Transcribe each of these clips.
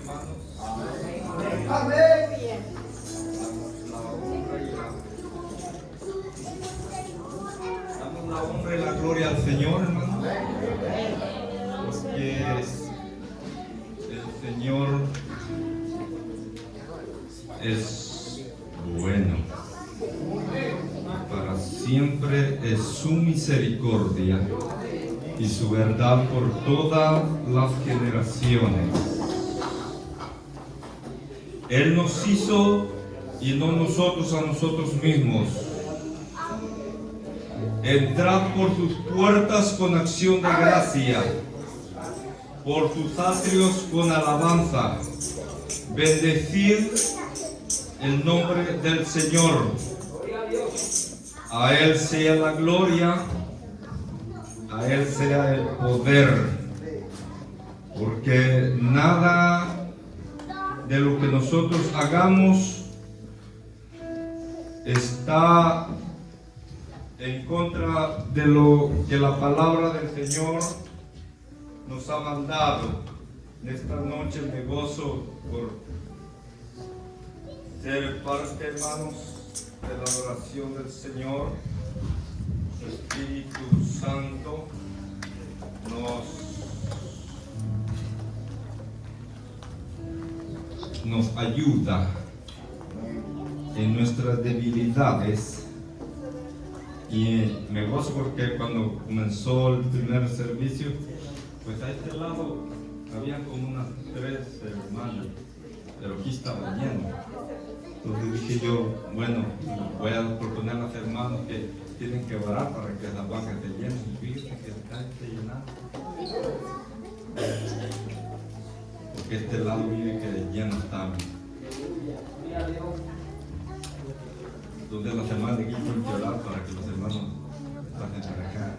hermanos. Amén. Damos la honra y la gloria al Señor, hermanos. Porque el Señor es bueno. Para siempre es su misericordia y su verdad por todas las generaciones. Él nos hizo y no nosotros a nosotros mismos. Entrad por sus puertas con acción de gracia, por sus atrios con alabanza. Bendecid el nombre del Señor. A Él sea la gloria, a Él sea el poder, porque nada de lo que nosotros hagamos está en contra de lo que la palabra del Señor nos ha mandado. En esta noche me gozo por ser parte, hermanos, de la adoración del Señor. El Espíritu Santo nos ayuda en nuestras debilidades, y me gozo porque cuando comenzó el primer servicio, pues a este lado había como unas 3 hermanas, pero aquí estaba lleno. Entonces dije yo, bueno, voy a proponer a los hermanos que tienen que orar para que las bancas estén llenas. Y fíjense que acá esté llenado. Porque este lado viene que lleno está. Entonces los hermanos de aquí tienen que orar para que los hermanos pasen para acá.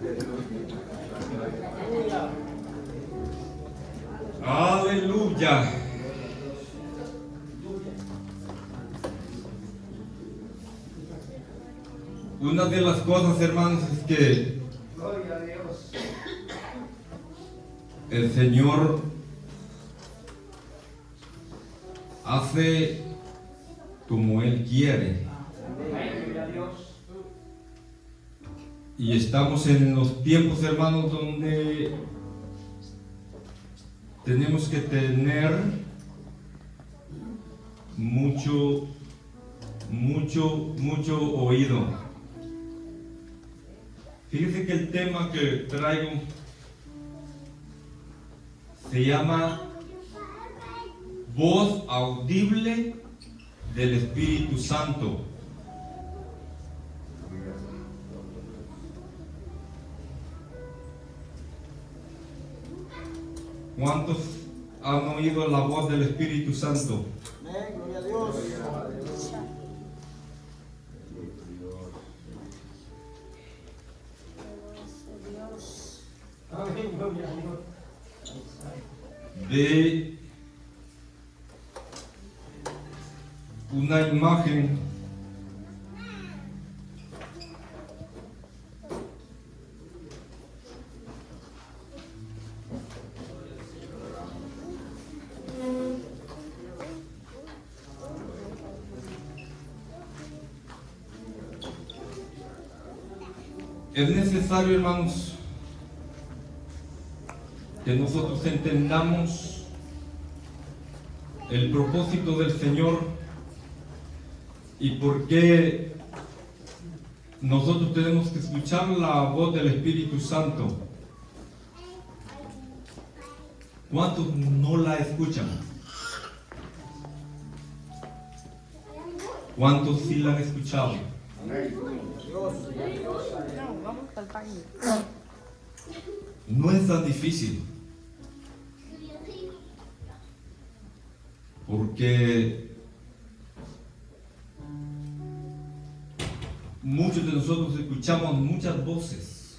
Aleluya. Una de las cosas, hermanos, es que el Señor hace como Él quiere. Y estamos en los tiempos, hermanos, donde tenemos que tener mucho oído. Fíjense que el tema que traigo se llama Voz audible del Espíritu Santo. ¿Cuántos han oído la voz del Espíritu Santo? Amén, gloria a Dios. Amén, gloria a Dios. De una imagen es necesario, hermanos, que nosotros entendamos el propósito del Señor y por qué nosotros tenemos que escuchar la voz del Espíritu Santo. ¿Cuántos no la escuchan? ¿Cuántos sí la han escuchado? No es tan difícil, porque muchos de nosotros escuchamos muchas voces.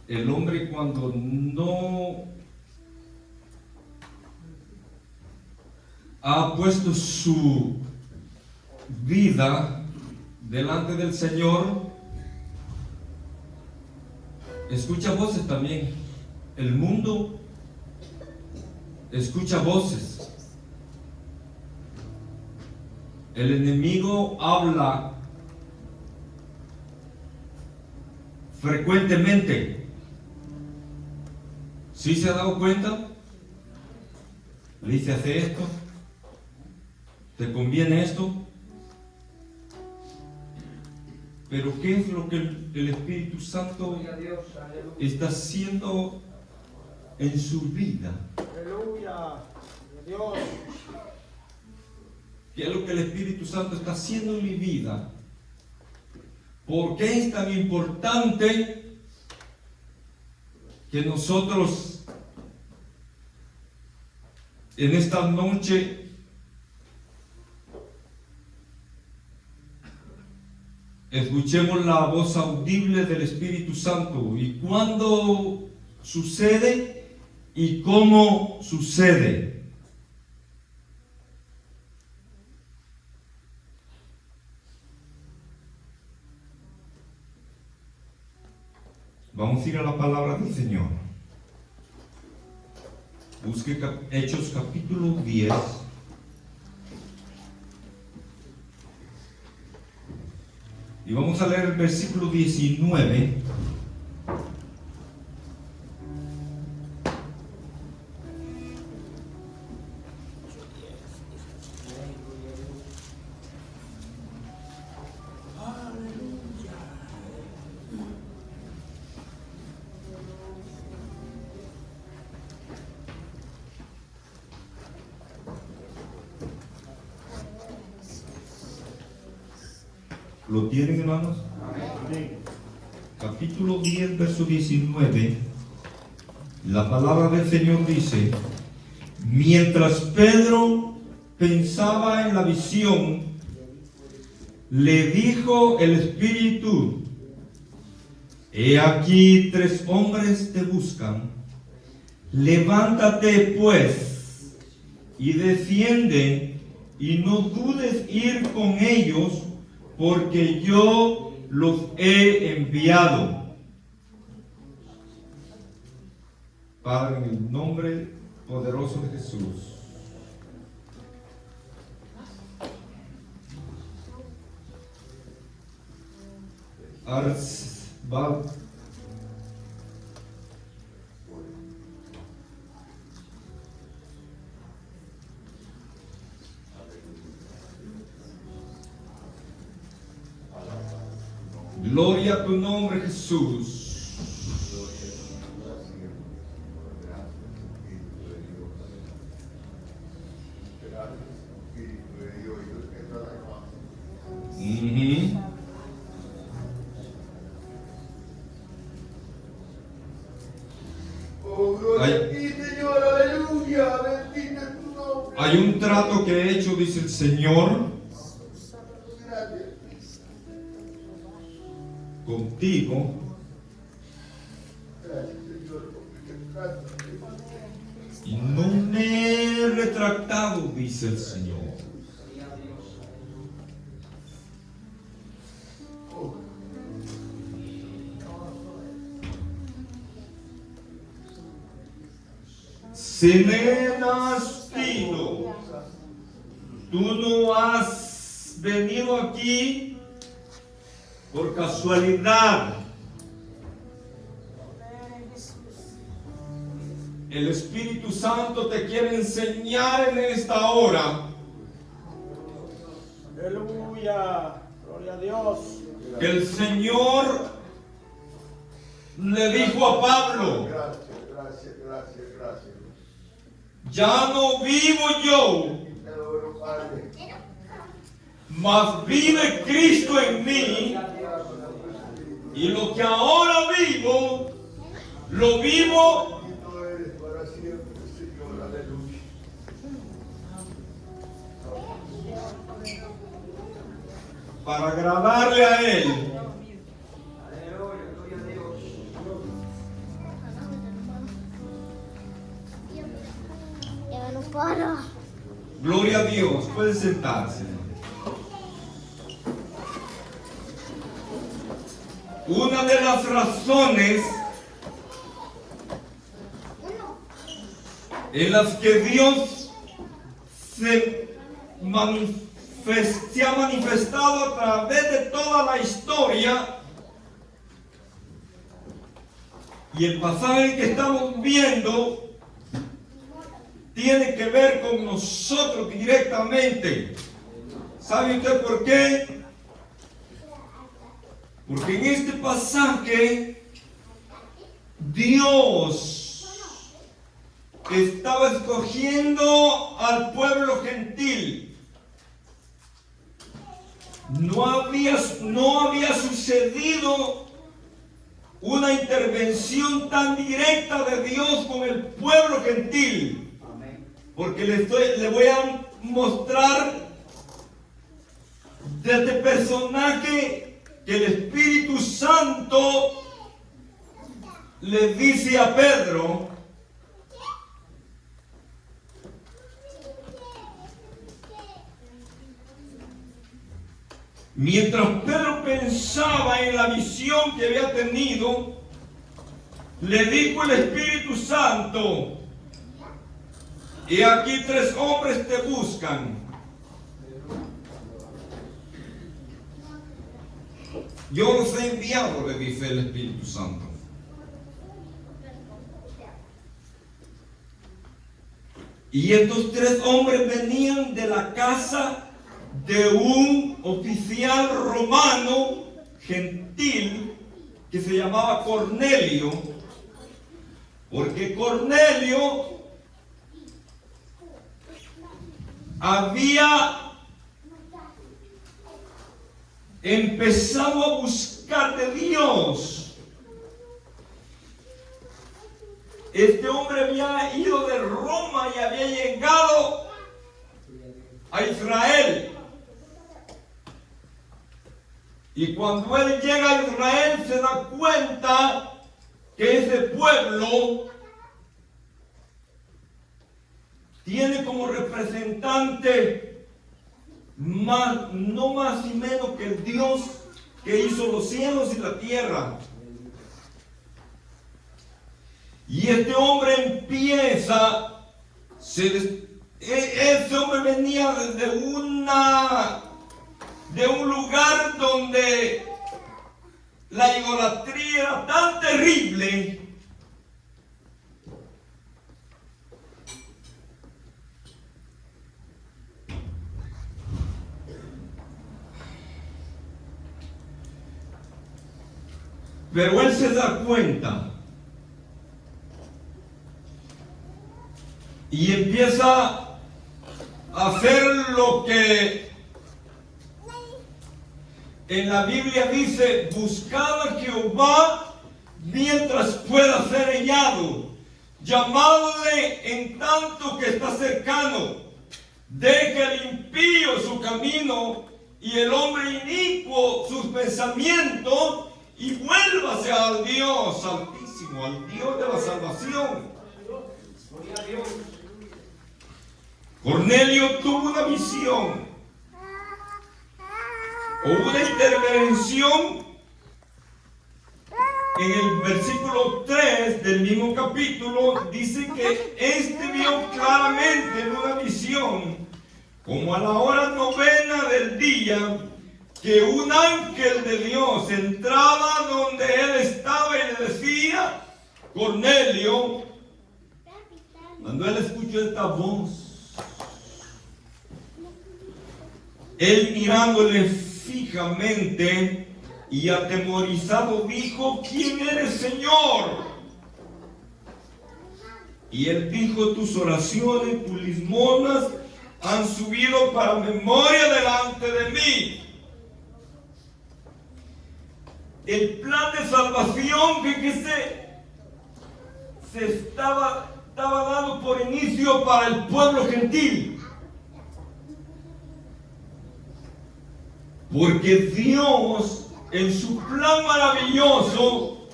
El hombre, cuando no ha puesto su vida delante del Señor, escucha voces también. El mundo escucha voces. El enemigo habla frecuentemente. ¿Sí se ha dado cuenta? Le dice, hace esto, ¿te conviene esto? Pero ¿qué es lo que el Espíritu Santo está haciendo en su vida? Aleluya. Dios. ¿Qué es lo que el Espíritu Santo está haciendo en mi vida? ¿Por qué es tan importante que nosotros en esta noche escuchemos la voz audible del Espíritu Santo? ¿Y cuándo sucede? ¿Y cómo sucede? Vamos a ir a la palabra del Señor. Busque Hechos capítulo 10. Y vamos a leer el versículo 19. ¿Lo tienen, hermanos? Amén. Capítulo 10, verso 19. La palabra del Señor dice: mientras Pedro pensaba en la visión, le dijo el Espíritu: he aquí 3 hombres te buscan. Levántate pues y desciende, y no dudes ir con ellos, porque yo los he enviado. Padre, en el nombre poderoso de Jesús, gloria a tu nombre, Jesús. Oh, gloria a ti, Señor, aleluya, bendito es tu nombre. Hay un trato que he hecho, dice el Señor, contigo, Gracias, Señor, y no me he retractado, dice el Señor. Se me ha nacido. Tú no has venido aquí por casualidad. El Espíritu Santo te quiere enseñar en esta hora Aleluya, gloria a Dios. que el Señor le dijo a Pablo: Gracias. ya no vivo yo, Te adoro, Padre. mas vive Cristo en mí, y lo que ahora vivo, lo vivo Bendito eres para siempre, Señor, aleluya. para agradarle a Él. Ya no para. Gloria a Dios, puede sentarse. Una de las razones en las que Dios se ha manifestado a través de toda la historia. Y el pasaje que estamos viendo tiene que ver con nosotros directamente. ¿Sabe usted por qué? Porque en este pasaje Dios estaba escogiendo al pueblo gentil. No había sucedido una intervención tan directa de Dios con el pueblo gentil. Porque le voy a mostrar de este personaje que el Espíritu Santo le dice a Pedro: mientras Pedro pensaba en la visión que había tenido, le dijo el Espíritu Santo: y aquí 3 hombres te buscan. Yo los he enviado, le dice el Espíritu Santo. Y estos 3 hombres venían de la casa de un oficial romano gentil que se llamaba Cornelio, porque Cornelio había empezado a buscar de Dios. Este hombre había ido de Roma y había llegado a Israel. Y cuando él llega a Israel se da cuenta que ese pueblo tiene como representante no más y menos que el Dios que hizo los cielos y la tierra. Y este hombre empieza, ese hombre venía de un lugar donde la idolatría era tan terrible pero él se da cuenta y empieza a hacer lo que en la Biblia dice: buscad a Jehová mientras pueda ser hallado, llamadle en tanto que está cercano. Deje el impío su camino y el hombre inicuo sus pensamientos, y vuélvase al Dios Altísimo, al Dios de la salvación. Cornelio tuvo una visión o una intervención en el versículo 3 del mismo capítulo. Dice que vio claramente en una visión, como a la hora 9 del día, que un ángel de Dios entraba donde él estaba y le decía: Cornelio. Cuando él escuchó esta voz, él mirándole fijamente y atemorizado dijo: ¿quién eres, Señor? Y él dijo: tus oraciones, tus limosnas han subido para memoria delante de mí. El plan de salvación, fíjese, se estaba dando por inicio para el pueblo gentil. Porque Dios, en su plan maravilloso,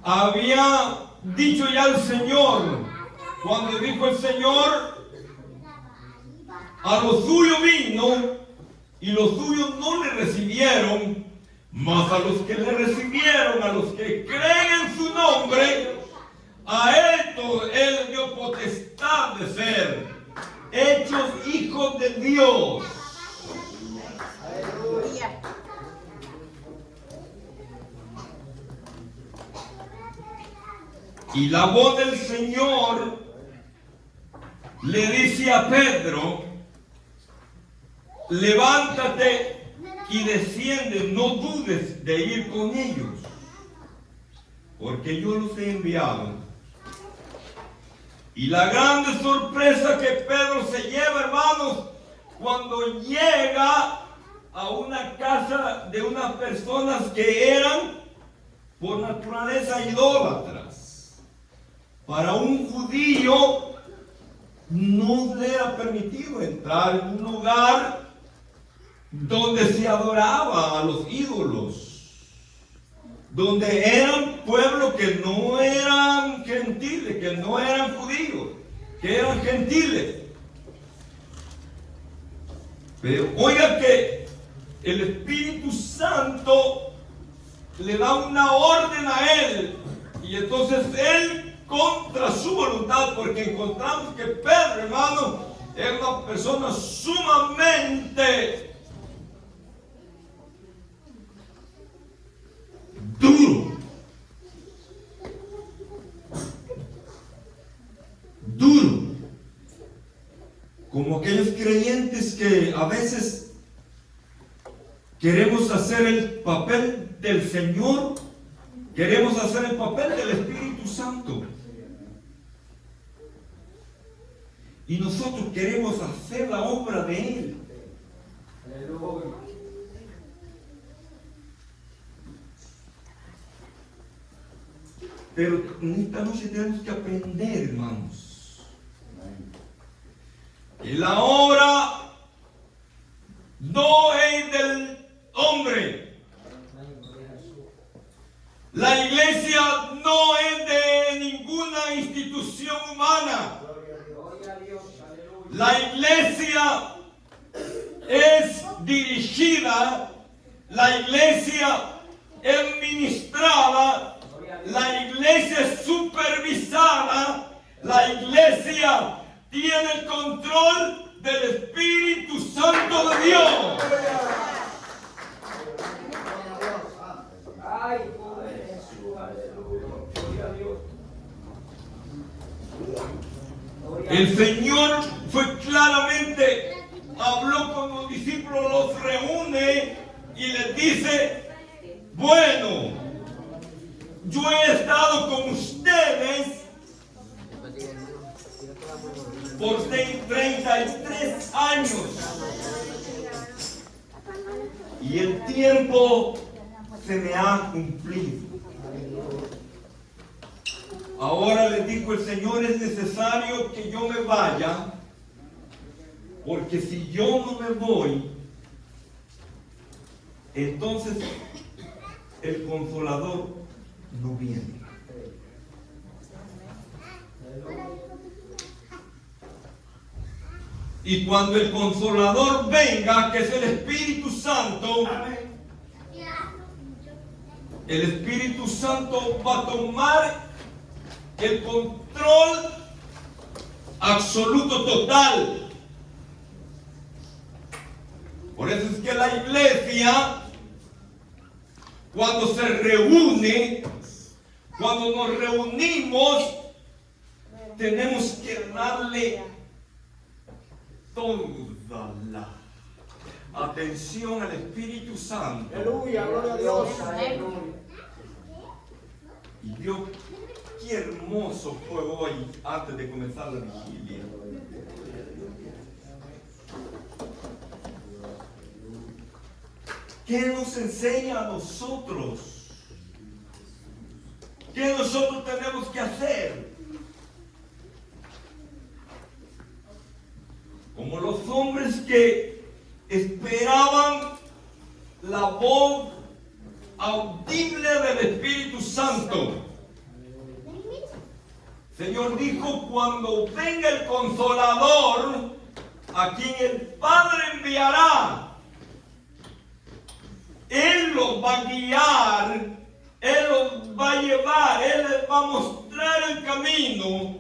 había dicho ya al Señor, cuando dijo el Señor: a los suyos vino y los suyos no le recibieron, mas a los que le recibieron, a los que creen en su nombre, a estos él dio Y la voz del Señor le dice a Pedro: levántate y desciende, no dudes de ir con ellos, porque yo los he enviado. Y la grande sorpresa que Pedro se lleva, hermanos, cuando llega a una casa de unas personas que eran por naturaleza idólatras. Para un judío no le era permitido entrar en un lugar donde se adoraba a los ídolos, donde eran pueblos que no eran gentiles, que no eran judíos, que eran gentiles. Pero oiga que el Espíritu Santo le da una orden a él, y entonces él, contra su voluntad, porque encontramos que Pedro, hermano, es una persona sumamente duro, como aquellos creyentes que a veces queremos hacer el papel del Señor, queremos hacer el papel del Espíritu Santo, y nosotros queremos hacer la obra de Él. Pero en esta noche tenemos que aprender, hermanos, que la obra no es del hombre. La iglesia no es de ninguna institución humana. La iglesia es dirigida, la iglesia es ministrada, la iglesia es supervisada, la iglesia tiene el control del Espíritu Santo de Dios. Ay, poder Jesús, aleluya, gloria a Dios. El Señor fue claramente, habló con los discípulos, los reúne y les dice: bueno, yo he estado con ustedes por 33 años y el tiempo se me ha cumplido. Ahora les dijo el Señor: es necesario que yo me vaya, porque si yo no me voy, entonces el Consolador no viene. Y cuando el Consolador venga, que es el Espíritu Santo, el Espíritu Santo va a tomar el control absoluto, total. Por eso es que la iglesia, cuando se reúne, cuando nos reunimos, tenemos que darle toda la atención al Espíritu Santo. Aleluya, gloria a Dios. Y Dios, qué hermoso fue hoy antes de comenzar la vigilia. ¿Qué nos enseña a nosotros? ¿Qué nosotros tenemos que hacer? Como los hombres que esperaban la voz audible del Espíritu Santo. Señor dijo: cuando venga el Consolador, a quien el Padre enviará, Él los va a guiar, Él los va a llevar, Él les va a mostrar el camino.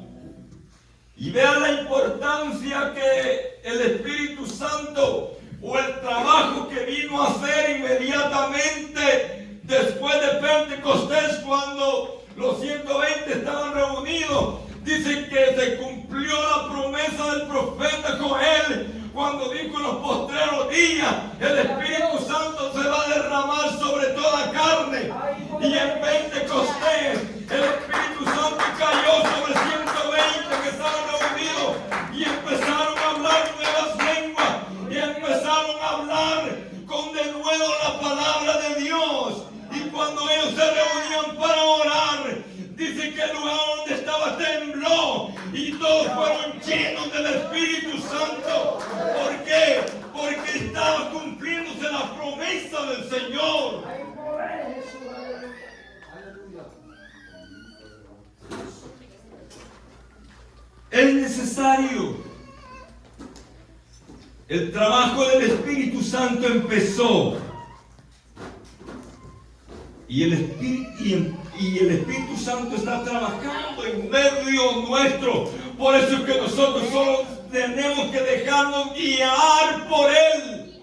Y vea la importancia que el Espíritu Santo, o el trabajo que vino a hacer inmediatamente después de Pentecostés, cuando los 120 estaban reunidos, dice que se cumplió la promesa del profeta Joel cuando dijo en los postreros días: el Espíritu Santo se va a derramar sobre toda carne. Y en Pentecostés el Espíritu Santo cayó sobre 120 que estaban reunidos y empezaron a hablar nuevas lenguas y empezaron a hablar con denuedo la palabra de Dios. Y cuando ellos se reunían para orar, dice que el lugar donde estaba tembló y todos fueron llenos del Espíritu Santo. ¿Por qué? Porque estaba cumpliéndose la promesa del Señor. Es necesario. El trabajo del Espíritu Santo empezó. Y el Espíritu Santo está trabajando en medio nuestro. Por eso es que nosotros solo tenemos que dejarnos guiar por Él.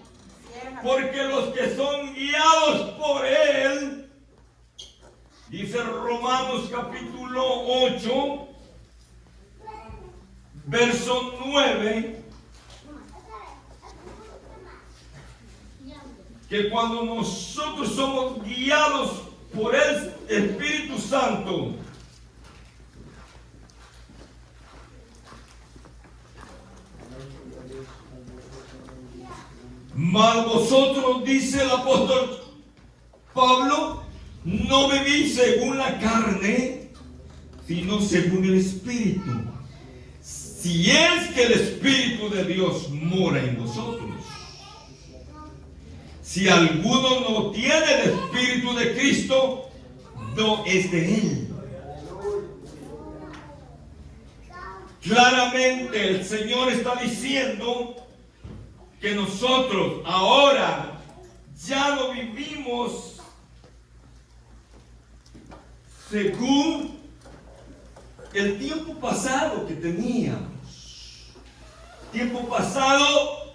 Porque los que son guiados por Él, dice Romanos capítulo 8, verso 9, que cuando nosotros somos guiados por el Espíritu Santo, mas vosotros, dice el apóstol Pablo, no vivís según la carne, sino según el Espíritu. Si es que el Espíritu de Dios mora en vosotros. Si alguno no tiene el Espíritu de Cristo, no es de Él. Claramente el Señor está diciendo que nosotros ahora ya no vivimos según el tiempo pasado que teníamos. Tiempo pasado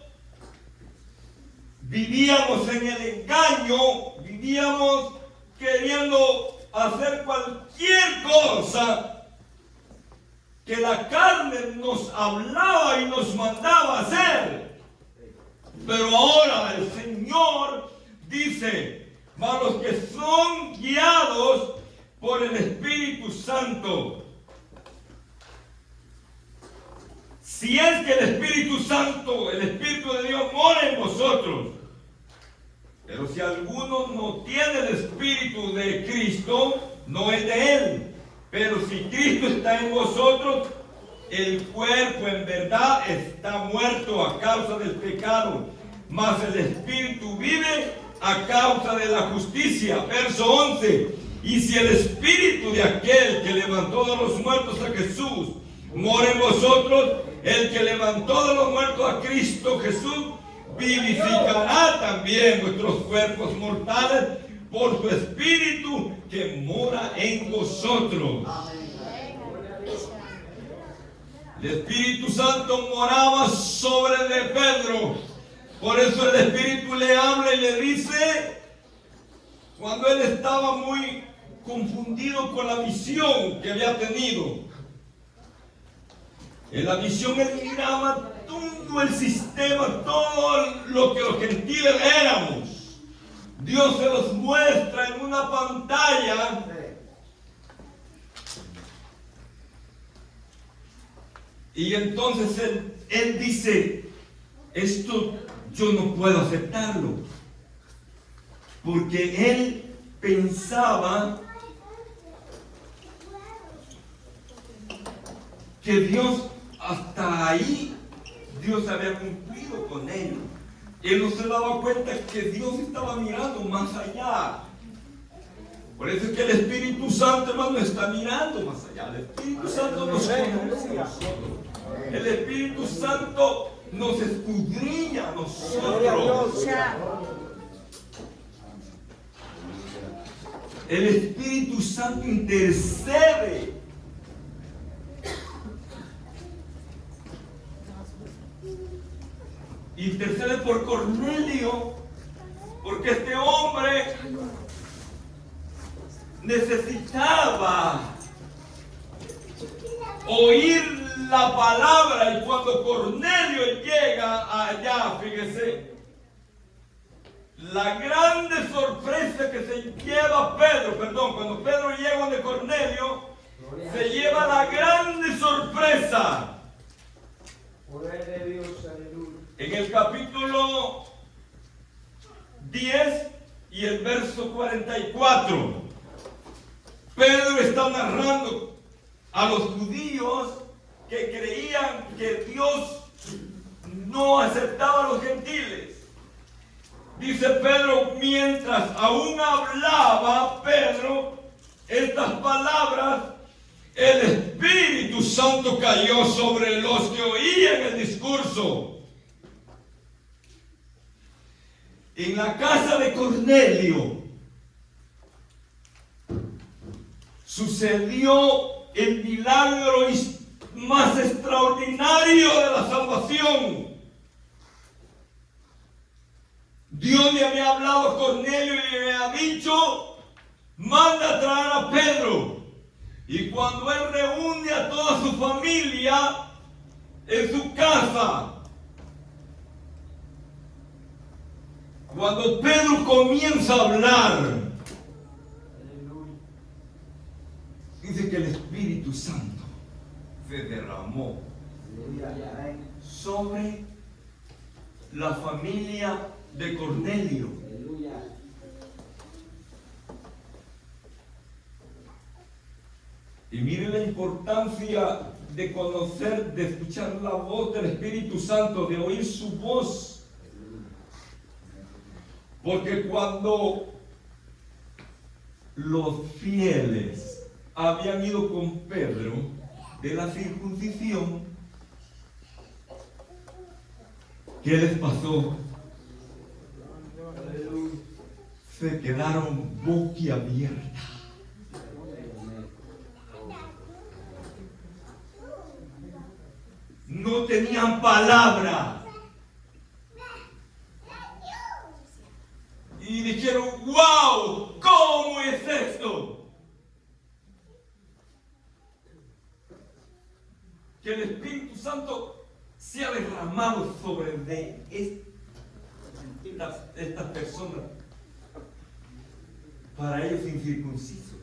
vivíamos en el engaño, vivíamos queriendo hacer cualquier cosa que la carne nos hablaba y nos mandaba hacer. Pero ahora el Señor dice: para los que son guiados por el Espíritu Santo. Si es que el Espíritu Santo, el Espíritu de Dios mora en vosotros. Pero si alguno no tiene el Espíritu de Cristo, no es de Él. Pero si Cristo está en vosotros, el cuerpo en verdad está muerto a causa del pecado, mas el Espíritu vive a causa de la justicia. Verso 11. Y si el Espíritu de aquel que levantó de los muertos a Jesús mora en vosotros, el que levantó de los muertos a Cristo Jesús vivificará también vuestros cuerpos mortales por su Espíritu que mora en vosotros. El Espíritu Santo moraba sobre de Pedro. Por eso el Espíritu le habla y le dice, cuando él estaba muy confundido con la visión que había tenido. En la visión él miraba todo el sistema, todo lo que los gentiles éramos. Dios se los muestra en una pantalla. Y entonces él dice, esto yo no puedo aceptarlo. Porque él pensaba que Dios, hasta ahí, Dios había cumplido con él. Él no se daba cuenta que Dios estaba mirando más allá. Por eso es que el Espíritu Santo, hermano, está mirando más allá. El Espíritu Santo nos conoce a nosotros. El Espíritu Santo nos escudriña a nosotros. El Espíritu Santo intercede. Intercede por Cornelio, porque este hombre necesitaba oír la palabra. Y cuando Cornelio llega allá, fíjese, la grande sorpresa que se lleva cuando Pedro llega donde Cornelio, se lleva la grande sorpresa. Poder de Dios, aleluya. En el capítulo 10 y el verso 44, Pedro está narrando a los judíos que creían que Dios no aceptaba a los gentiles. Dice Pedro, mientras aún hablaba Pedro estas palabras, el Espíritu Santo cayó sobre los que oían el discurso. En la casa de Cornelio sucedió el milagro más extraordinario de la salvación. Dios le había hablado a Cornelio y le había dicho: manda a traer a Pedro. Y cuando él reúne a toda su familia en su casa, cuando Pedro comienza a hablar, dice que el Espíritu Santo se derramó sobre la familia de Cornelio. Y miren la importancia de conocer, de escuchar la voz del Espíritu Santo, de oír su voz. Porque cuando los fieles habían ido con Pedro de la circuncisión, ¿qué les pasó? Se quedaron boquiabiertas. No tenían palabra. Y dijeron: ¡wow! ¿Cómo es esto? Que el Espíritu Santo se ha derramado sobre estas personas, para ellos incircuncisos.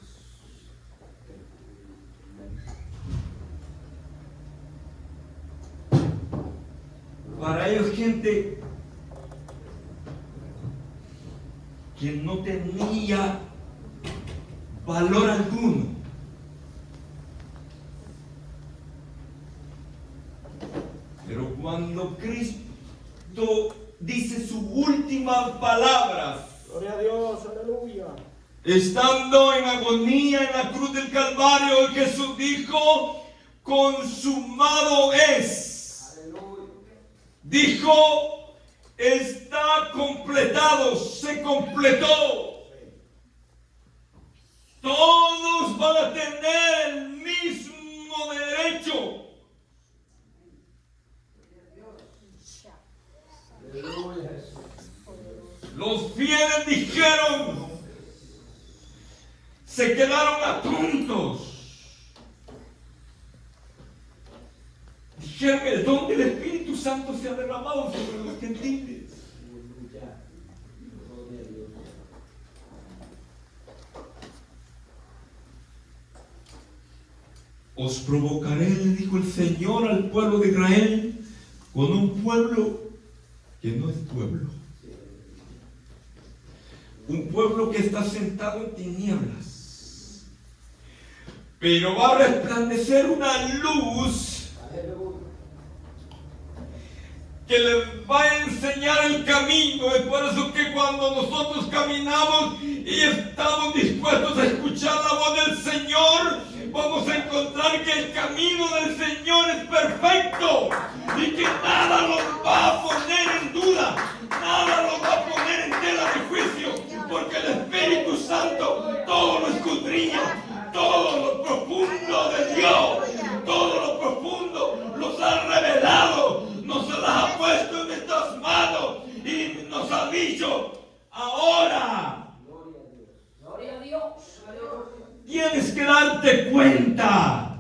Para ellos gente que no tenía valor alguno. Pero cuando Cristo dice sus últimas palabras, Gloria a Dios, aleluya. estando en agonía en la cruz del Calvario, Jesús dijo: consumado es. Dijo: está completado, se completó. Todos van a tener el mismo derecho. Los fieles dijeron, se quedaron atónitos. Dijeron: el don del Espíritu Santo se ha derramado sobre los gentiles. Os provocaré, le dijo el Señor al pueblo de Israel, con un pueblo que no es pueblo. Un pueblo que está sentado en tinieblas. Pero va a resplandecer una luz que les va a enseñar el camino. Es por eso que cuando nosotros caminamos y estamos dispuestos a escuchar la voz del Señor, vamos a encontrar que el camino del Señor es perfecto y que nada los va a poner en duda, nada los va a poner en tela de juicio, porque el Espíritu Santo todo lo escudriña, todo lo profundo de Dios, todo lo profundo los ha revelado, nos las ha puesto en nuestras manos y nos ha dicho: ahora Gloria a Dios. tienes que darte cuenta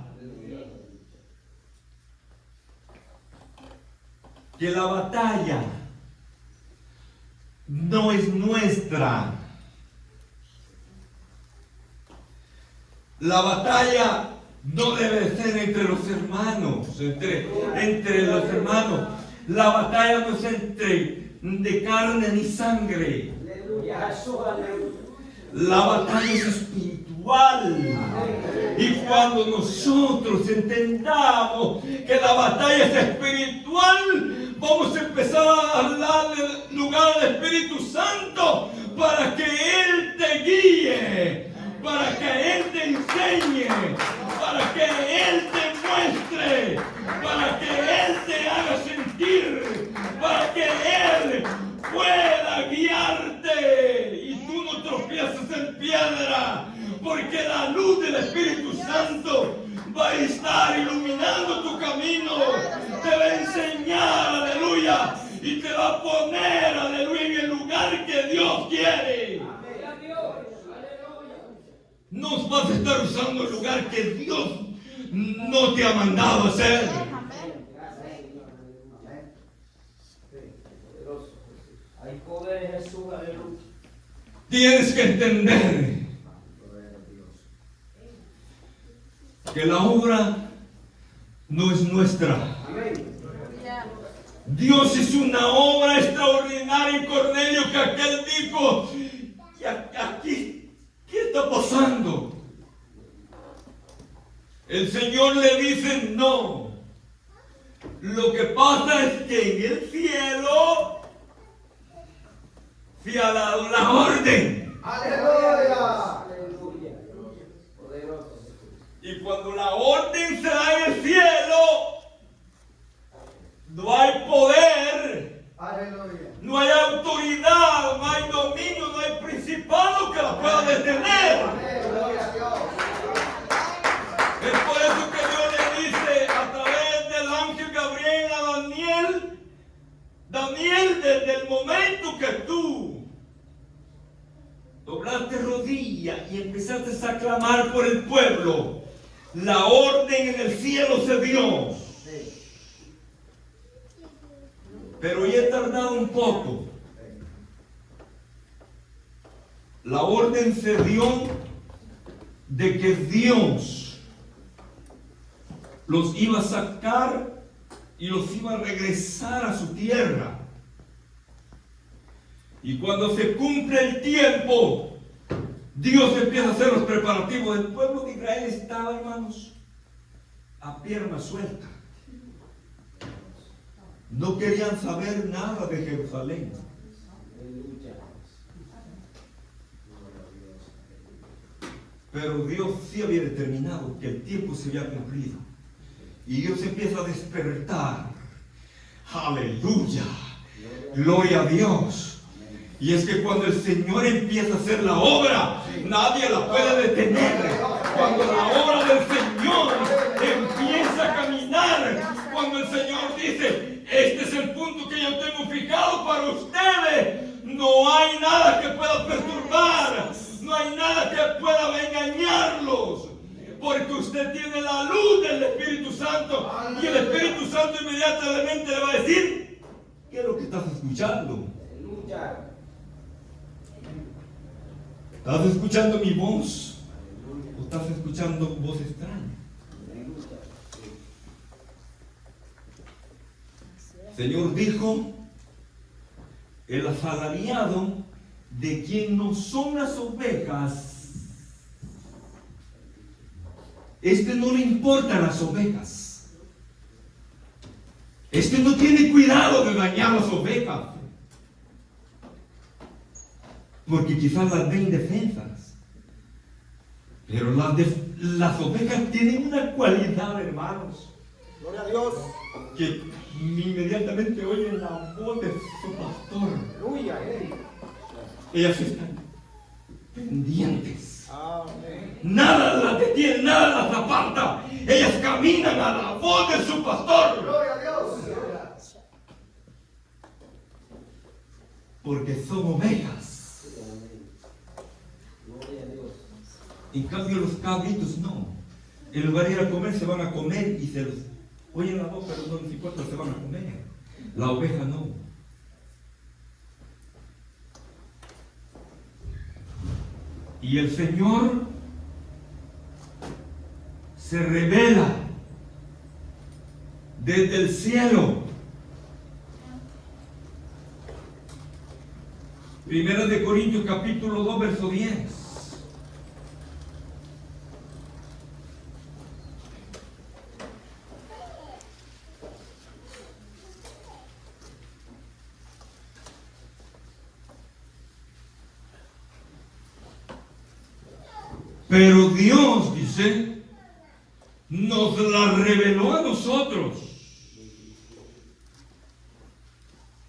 que la batalla no es nuestra. La batalla no debe ser entre los hermanos, entre los hermanos. La batalla no es de carne ni sangre. Aleluya, Jesús, aleluya. La batalla es espiritual. Y cuando nosotros entendamos que la batalla es espiritual, vamos a empezar a darle lugar al Espíritu Santo para que Él te guíe, para que Él te enseñe, para que Él te muestre, para que Él te haga sentir, para que Él pueda guiarte y tú no tropieces en piedra, porque la luz del Espíritu Santo va a estar iluminando tu camino, te va a enseñar, aleluya, y te va a poner, aleluya, en el lugar que Dios quiere. No vas a estar usando el lugar que Dios no te ha mandado a hacer. Hay poder en Jesús, aleluya. Tienes que entender que la obra no es nuestra. Dios hizo una obra extraordinaria en Cornelio, que aquel dijo, y aquí, ¿qué está pasando? El Señor le dice, no. Lo que pasa es que en el cielo se ha dado la orden. Aleluya. Aleluya. Poderoso. Y cuando la orden se da en el cielo, no hay poder, Aleluya. no hay autoridad, no hay dominio, no hay principado que la pueda detener. Gloria a Dios. Es por eso que Dios le dice a través del ángel Gabriel a Daniel, desde el momento que tú doblaste rodilla y empezaste a clamar por el pueblo, la orden en el cielo se dio. Pero ya he tardado un poco. La orden se dio de que Dios los iba a sacar y los iba a regresar a su tierra. Y cuando se cumple el tiempo, Dios empieza a hacer los preparativos. El pueblo de Israel estaba, hermanos, a pierna suelta. No querían saber nada de Jerusalén. Aleluya. Pero Dios sí había determinado que el tiempo se había cumplido. Y Dios empieza a despertar. Aleluya. Gloria a Dios. Y es que cuando el Señor empieza a hacer la obra, nadie la puede detener. Cuando la obra del Señor empieza a caminar, cuando el Señor dice, este es el punto que yo tengo fijado para ustedes, no hay nada que pueda perturbar, no hay nada que pueda engañarlos, porque usted tiene la luz del Espíritu Santo, y el Espíritu Santo inmediatamente le va a decir, ¿qué es lo que estás escuchando? Aleluya. ¿Estás escuchando mi voz? ¿O estás escuchando voz extraña? El Señor dijo, el asalariado de quien no son las ovejas, no le importan las ovejas. No tiene cuidado de dañar las ovejas, porque quizás las ve indefensas. Pero las ovejas tienen una cualidad, hermanos. Gloria a Dios. Que inmediatamente oyen la voz de su pastor. Aleluya. Ellas están pendientes. Amén. Nada las detiene, nada las aparta. Ellas caminan a la voz de su pastor. Gloria a Dios. Porque son ovejas. Gloria a Dios. En cambio los cabritos no. En lugar de ir a comer, se van a comer y se los oyen la voz, pero no les importa, se van a comer. La oveja no. Y el Señor se revela desde el cielo. Primera de Corintios capítulo 2 verso 10. Pero Dios, dice, nos la reveló a nosotros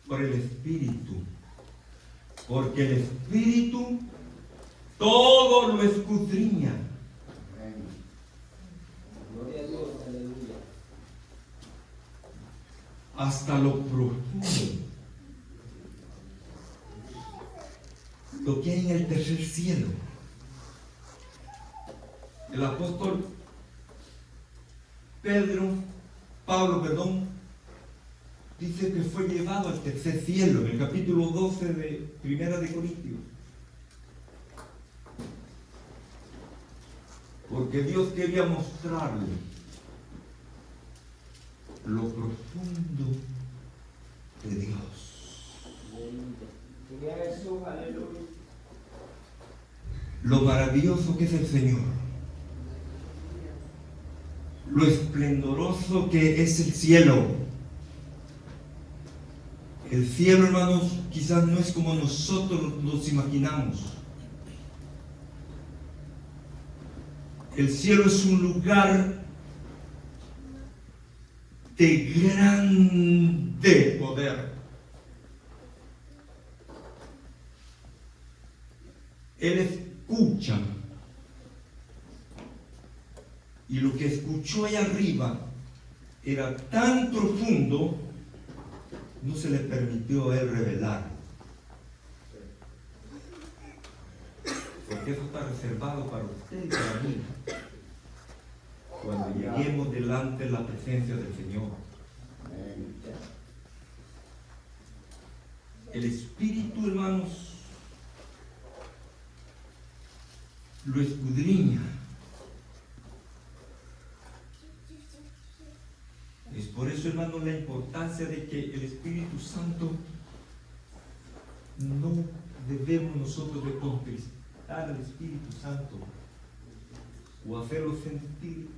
por el Espíritu. Porque el Espíritu todo lo escudriña. Gloria a Dios, aleluya. Hasta lo profundo. Lo que hay en el tercer cielo. El apóstol Pablo, dice que fue llevado al tercer cielo, en el capítulo 12 de Primera de Corintios. Porque Dios quería mostrarle lo profundo de Dios. Gloria a Jesús, aleluya. Lo maravilloso que es el Señor. Lo esplendoroso que es el cielo. El cielo, hermanos, quizás no es como nosotros nos imaginamos. El cielo es un lugar de grande poder. Él escucha. Y lo que escuchó allá arriba era tan profundo, no se le permitió a él revelar. Porque eso está reservado para usted y para mí. Cuando lleguemos delante de la presencia del Señor. El Espíritu, hermanos, lo escudriña. Es por eso, hermano, la importancia de que el Espíritu Santo no debemos nosotros de contristar al Espíritu Santo o hacerlo sentir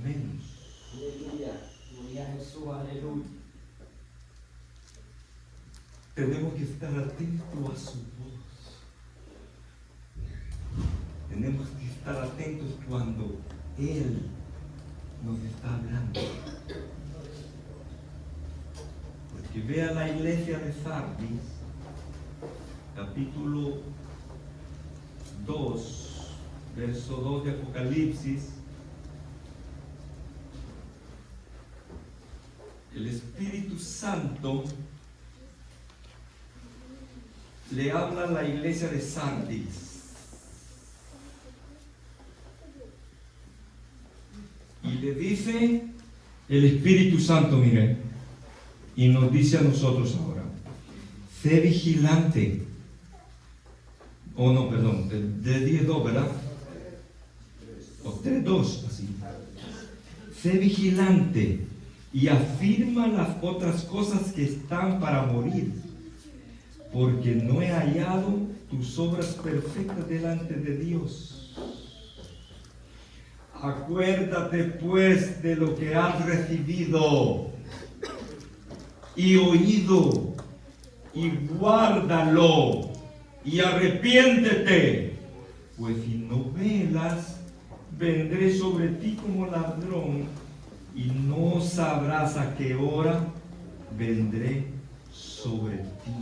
menos. Aleluya. Gloria a Jesús, aleluya. Tenemos que estar atentos a su voz. Tenemos que estar atentos cuando Él nos está hablando. Porque vea la iglesia de Sardis, capítulo 2, verso 2 de Apocalipsis. El Espíritu Santo le habla a la iglesia de Sardis. Y le dice el Espíritu Santo, mire, y nos dice a nosotros ahora, sé vigilante. Oh, no, perdón, de 10:2, ¿verdad? O 3:2, así. Sé vigilante y afirma las otras cosas que están para morir, porque no he hallado tus obras perfectas delante de Dios. Acuérdate pues de lo que has recibido y oído, y guárdalo, y arrepiéntete, pues si no velas, vendré sobre ti como ladrón, y no sabrás a qué hora vendré sobre ti.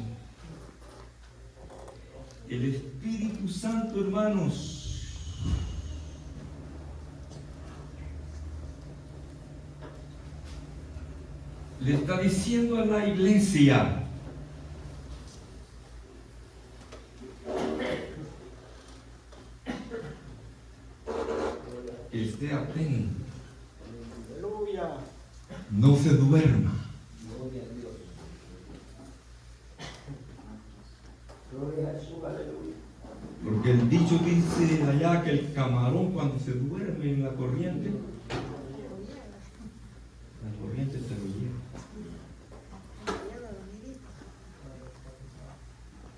El Espíritu Santo, hermanos, le está diciendo a la iglesia, esté atento, Aleluya. no se duerma, El dicho dice allá que el camarón cuando se duerme en la corriente se lo lleva.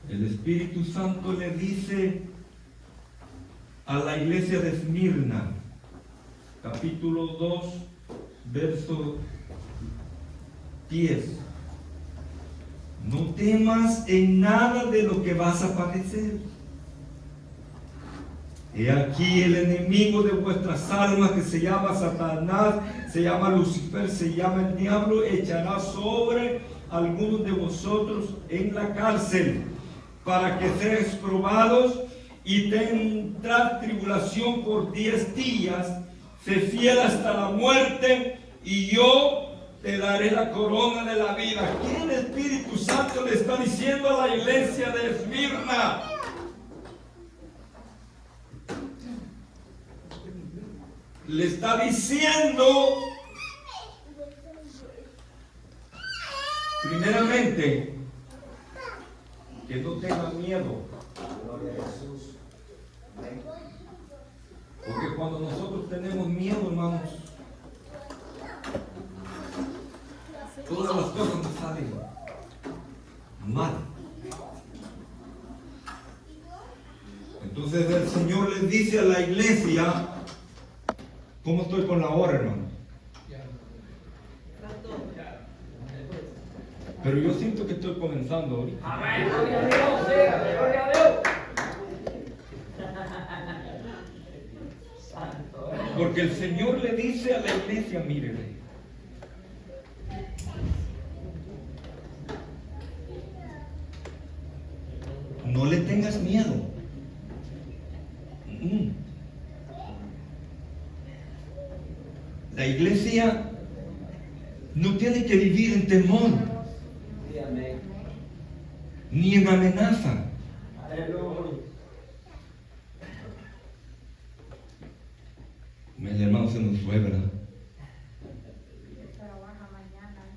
El Espíritu Santo le dice a la iglesia de Esmirna, capítulo 2, verso 10. No temas en nada de lo que vas a padecer. He aquí el enemigo de vuestras almas, que se llama Satanás, se llama Lucifer, se llama el diablo, echará sobre algunos de vosotros en la cárcel, para que seáis probados, y tendrás tribulación por 10 días. Sé fiel hasta la muerte, y yo te daré la corona de la vida. Aquí el Espíritu Santo le está diciendo a la iglesia de Esmirna: le está diciendo, primeramente, que no tengan miedo. Porque cuando nosotros tenemos miedo, hermanos, todas las cosas nos salen mal. Entonces el Señor les dice a la iglesia, ¿cómo estoy con la hora, hermano? Pero yo siento que estoy comenzando ahorita. Amén. Gloria a Dios. Gloria a Dios. Porque el Señor le dice a la iglesia, mírele, no le tengas miedo. La iglesia no tiene que vivir en temor ni en amenaza. El hermano se nos fue, ¿verdad?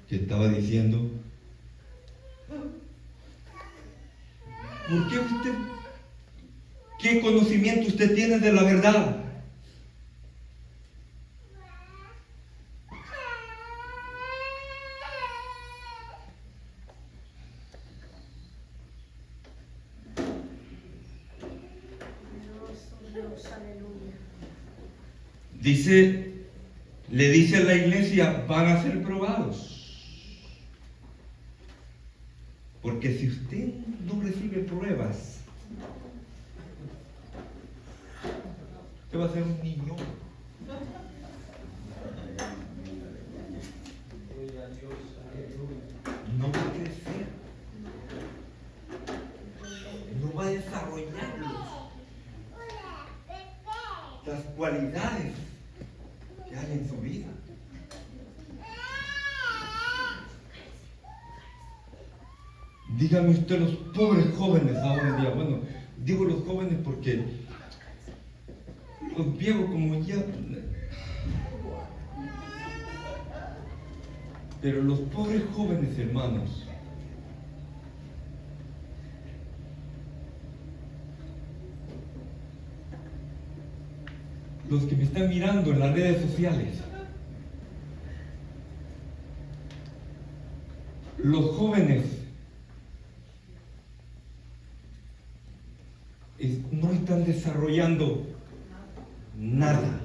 Que estaba diciendo, ¿por qué usted, qué conocimiento usted tiene de la verdad? Le dice a la iglesia, van a ser probados. Porque si usted no recibe pruebas, usted va a ser un niño. No va a crecer. No va a desarrollar las cualidades que hay en su vida. Dígame usted, los pobres jóvenes ahora en día, bueno, digo los jóvenes porque los viejos como ya, pero los pobres jóvenes, hermanos, los que me están mirando en las redes sociales, los jóvenes no están desarrollando nada,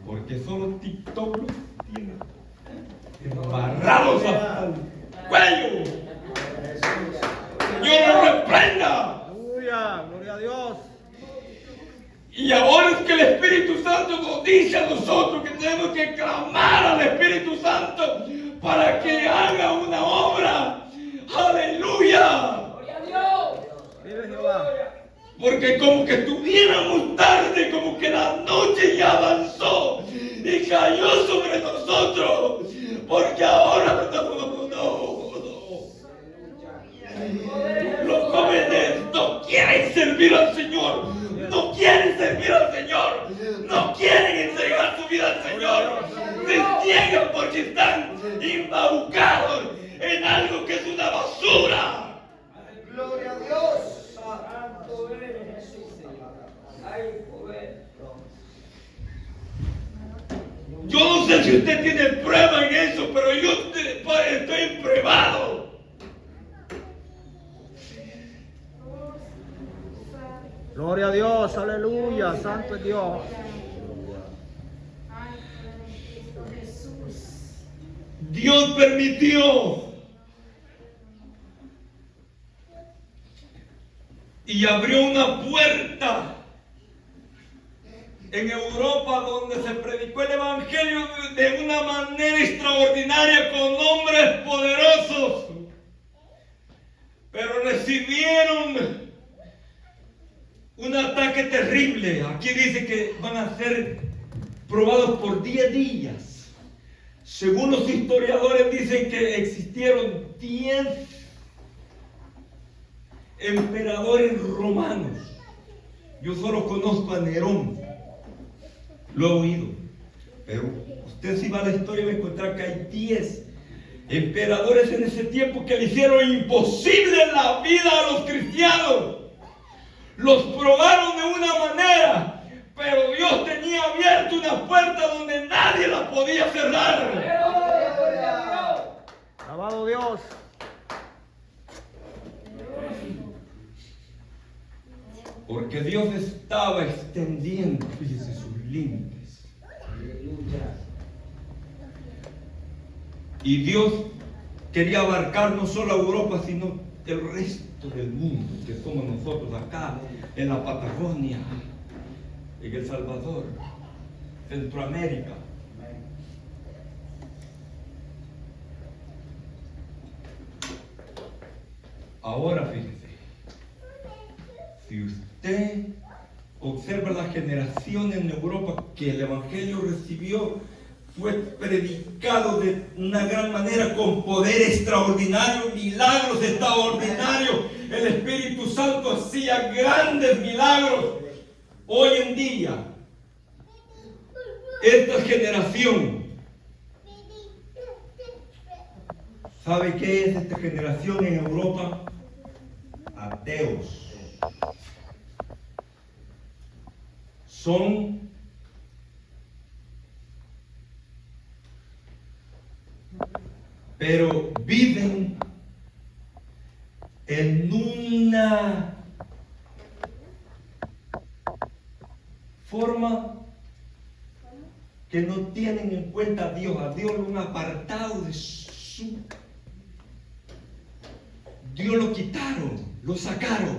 porque solo TikTok los tiene embarrados hasta el cuello. Señor, lo reprenda. Aleluya, gloria a Dios. Y ahora es que el Espíritu Santo nos dice a nosotros que tenemos que clamar al Espíritu Santo para que haga una obra. ¡Aleluya! Gloria a Dios. Vive Jehová. Porque como que estuviéramos tarde, como que la noche ya avanzó y cayó sobre nosotros. Porque ahora no. Los jóvenes no quieren servir al Señor. No quieren servir al Señor. No quieren entregar su vida al Señor. Se niegan porque están embaucados en algo que es una basura. Gloria a Dios. Hay poder. Yo no sé si usted tiene prueba en eso, pero yo estoy pruebado. Gloria a Dios, aleluya, santo es Dios. Dios permitió y abrió una puerta en Europa donde se predicó el Evangelio de una manera extraordinaria con hombres poderosos, pero recibieron un ataque terrible. Aquí dice que van a ser probados por 10 días. Según los historiadores dicen que existieron 10 emperadores romanos. Yo solo conozco a Nerón, lo he oído, pero usted si va a la historia va a encontrar que hay 10 emperadores en ese tiempo que le hicieron imposible la vida a los cristianos. Los probaron de una manera, pero Dios tenía abierta una puerta donde nadie la podía cerrar. Alabado Dios. Porque Dios estaba extendiendo, fíjese, sus límites. Y Dios quería abarcar no solo a Europa, sino el resto del mundo, que somos nosotros acá, en la Patagonia, en El Salvador, Centroamérica. Ahora fíjese, si usted observa la generación en Europa que el Evangelio recibió, fue predicado de una gran manera con poder extraordinario, milagros extraordinarios. El Espíritu Santo hacía grandes milagros. Hoy en día, esta generación, ¿sabe qué es esta generación en Europa? Ateos. Son pero viven en una forma que no tienen en cuenta a Dios lo han apartado de su... Dios lo quitaron, lo sacaron.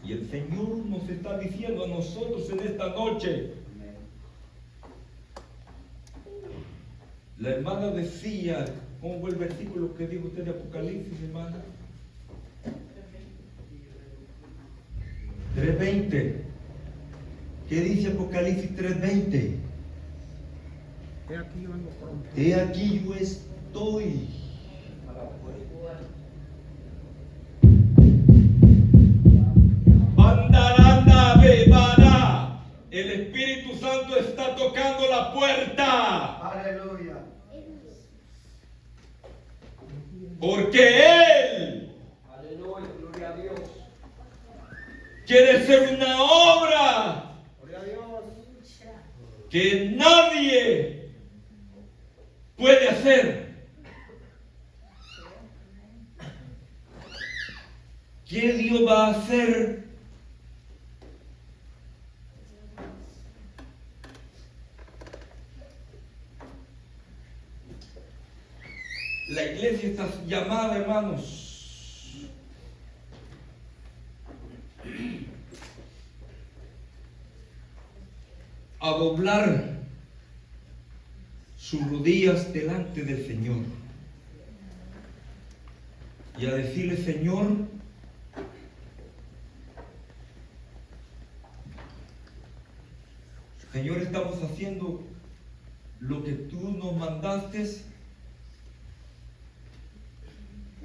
Y el Señor nos está diciendo a nosotros en esta noche. La hermana decía, ¿cómo fue el versículo que dijo usted de Apocalipsis, hermana? 3:20. ¿Qué dice Apocalipsis 3:20? He aquí yo vengo pronto. He aquí yo estoy. Bandaranda bebara. El Espíritu Santo está tocando la puerta. Aleluya. Porque Él Aleluya, gloria a Dios. quiere hacer una obra Gloria a Dios. que nadie puede hacer. ¿Qué Dios va a hacer? La iglesia está llamada, hermanos, a doblar sus rodillas delante del Señor y a decirle: Señor, Señor, estamos haciendo lo que tú nos mandaste,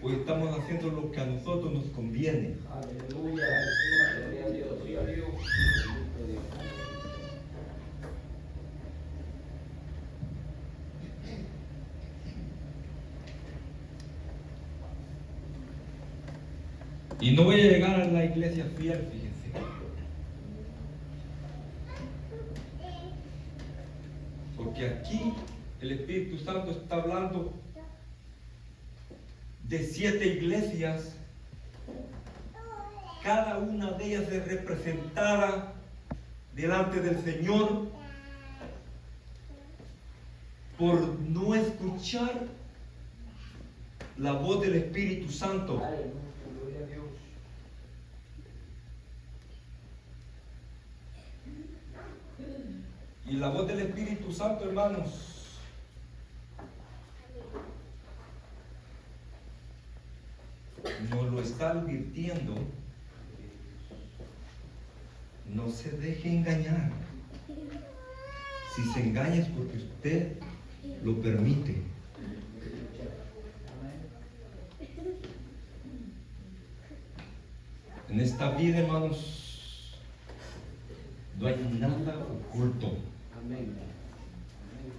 o estamos haciendo lo que a nosotros nos conviene. Aleluya, gloria a Dios, gloria a Dios. Y no voy a llegar a la iglesia fiel, fíjense. Porque aquí el Espíritu Santo está hablando de 7 iglesias, cada una de ellas es representada delante del Señor por no escuchar la voz del Espíritu Santo. Gloria a Dios. Y la voz del Espíritu Santo, hermanos, nos lo está advirtiendo. No se deje engañar. Si se engaña es porque usted lo permite. En esta vida, hermanos, no hay nada oculto.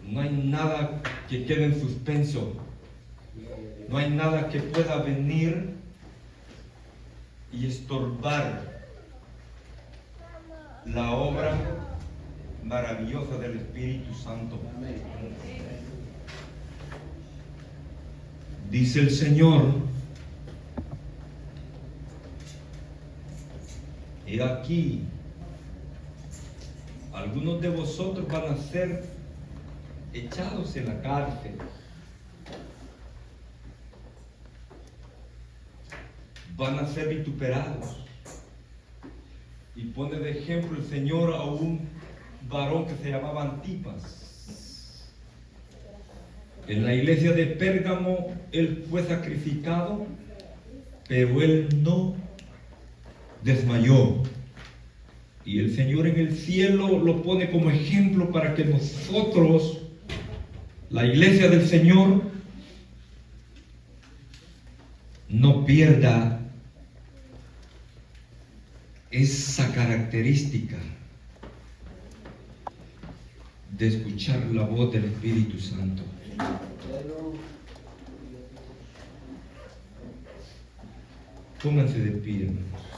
No hay nada que quede en suspenso. No hay nada que pueda venir y estorbar la obra maravillosa del Espíritu Santo. Dice el Señor: he aquí, algunos de vosotros van a ser echados en la cárcel, van a ser vituperados. Y pone de ejemplo el Señor a un varón que se llamaba Antipas. En la iglesia de Pérgamo él fue sacrificado, pero él no desmayó. Y el Señor en el cielo lo pone como ejemplo para que nosotros, la iglesia del Señor, no pierda esa característica de escuchar la voz del Espíritu Santo. Pónganse de pie, hermanos.